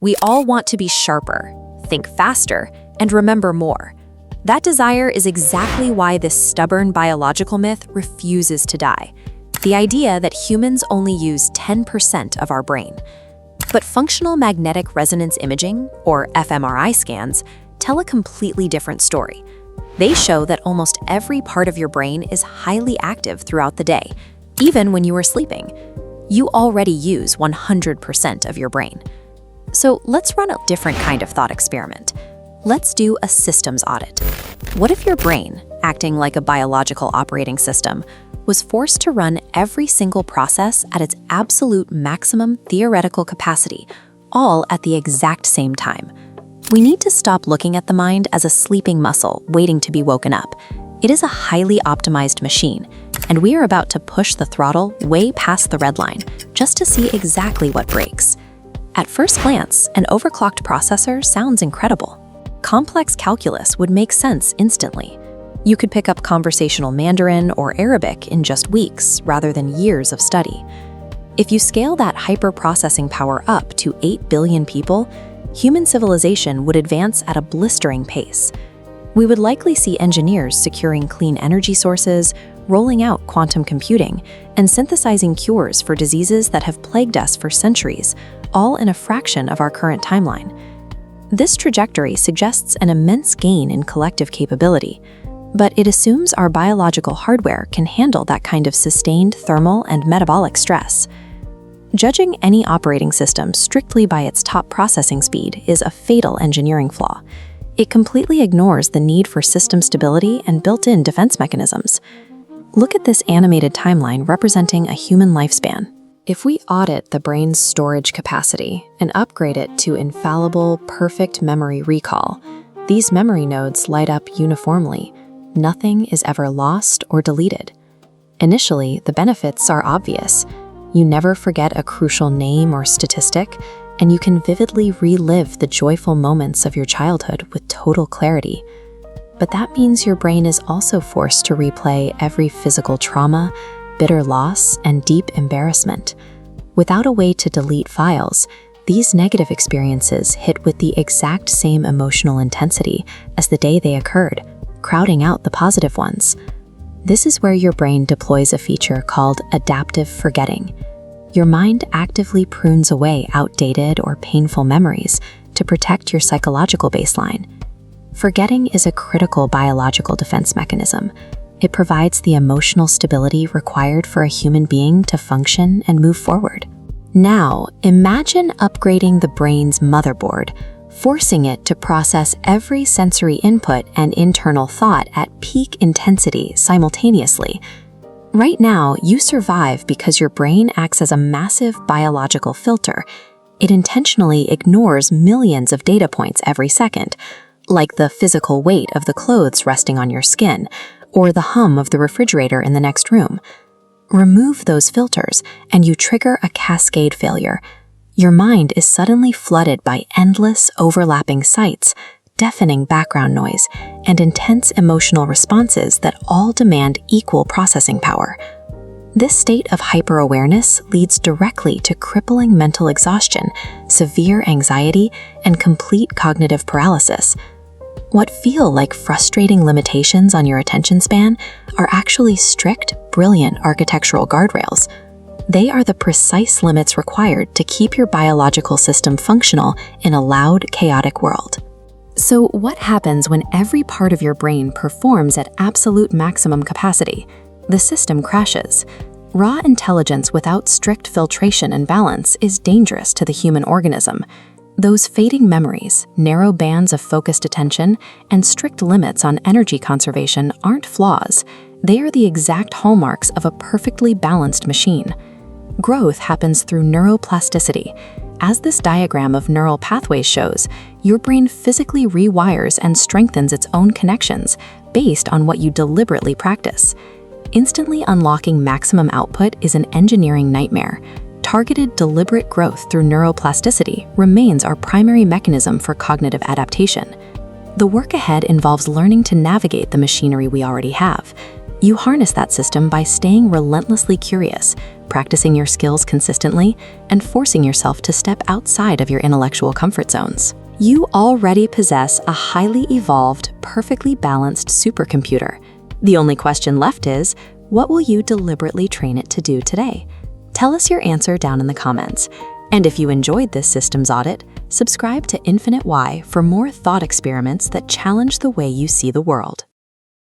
We all want to be sharper, think faster, and remember more. That desire is exactly why this stubborn biological myth refuses to die. The idea that humans only use 10% of our brain. But functional magnetic resonance imaging, or fMRI scans, tell a completely different story. They show that almost every part of your brain is highly active throughout the day, even when you are sleeping. You already use 100% of your brain. So let's run a different kind of thought experiment. Let's do a systems audit. What if your brain, acting like a biological operating system, was forced to run every single process at its absolute maximum theoretical capacity, all at the exact same time? We need to stop looking at the mind as a sleeping muscle waiting to be woken up. It is a highly optimized machine, and we are about to push the throttle way past the red line just to see exactly what breaks. At first glance, an overclocked processor sounds incredible. Complex calculus would make sense instantly. You could pick up conversational Mandarin or Arabic in just weeks rather than years of study. If you scale that hyper-processing power up to 8 billion people, human civilization would advance at a blistering pace. We would likely see engineers securing clean energy sources, rolling out quantum computing, and synthesizing cures for diseases that have plagued us for centuries, all in a fraction of our current timeline. This trajectory suggests an immense gain in collective capability, but it assumes our biological hardware can handle that kind of sustained thermal and metabolic stress. Judging any operating system strictly by its top processing speed is a fatal engineering flaw. It completely ignores the need for system stability and built-in defense mechanisms. Look at this animated timeline representing a human lifespan. If we audit the brain's storage capacity and upgrade it to infallible, perfect memory recall, these memory nodes light up uniformly. Nothing is ever lost or deleted. Initially, the benefits are obvious. You never forget a crucial name or statistic, and you can vividly relive the joyful moments of your childhood with total clarity. But that means your brain is also forced to replay every physical trauma, bitter loss, and deep embarrassment. Without a way to delete files, these negative experiences hit with the exact same emotional intensity as the day they occurred, crowding out the positive ones. This is where your brain deploys a feature called adaptive forgetting. Your mind actively prunes away outdated or painful memories to protect your psychological baseline. Forgetting is a critical biological defense mechanism. It provides the emotional stability required for a human being to function and move forward. Now, imagine upgrading the brain's motherboard, forcing it to process every sensory input and internal thought at peak intensity simultaneously. Right now, you survive because your brain acts as a massive biological filter. It intentionally ignores millions of data points every second, like the physical weight of the clothes resting on your skin, or the hum of the refrigerator in the next room. Remove those filters, and you trigger a cascade failure. Your mind is suddenly flooded by endless, overlapping sights, deafening background noise, and intense emotional responses that all demand equal processing power. This state of hyper-awareness leads directly to crippling mental exhaustion, severe anxiety, and complete cognitive paralysis. What feel like frustrating limitations on your attention span are actually strict, brilliant architectural guardrails. They are the precise limits required to keep your biological system functional in a loud, chaotic world. So what happens when every part of your brain performs at absolute maximum capacity? The system crashes. Raw intelligence without strict filtration and balance is dangerous to the human organism. Those fading memories, narrow bands of focused attention, and strict limits on energy conservation aren't flaws. They are the exact hallmarks of a perfectly balanced machine. Growth happens through neuroplasticity. As this diagram of neural pathways shows, your brain physically rewires and strengthens its own connections based on what you deliberately practice. Instantly unlocking maximum output is an engineering nightmare. Targeted, deliberate growth through neuroplasticity remains our primary mechanism for cognitive adaptation. The work ahead involves learning to navigate the machinery we already have. You harness that system by staying relentlessly curious, practicing your skills consistently and forcing yourself to step outside of your intellectual comfort zones. You already possess a highly evolved, perfectly balanced supercomputer. The only question left is, what will you deliberately train it to do today? Tell us your answer down in the comments. And if you enjoyed this systems audit, subscribe to Infinite Y for more thought experiments that challenge the way you see the world.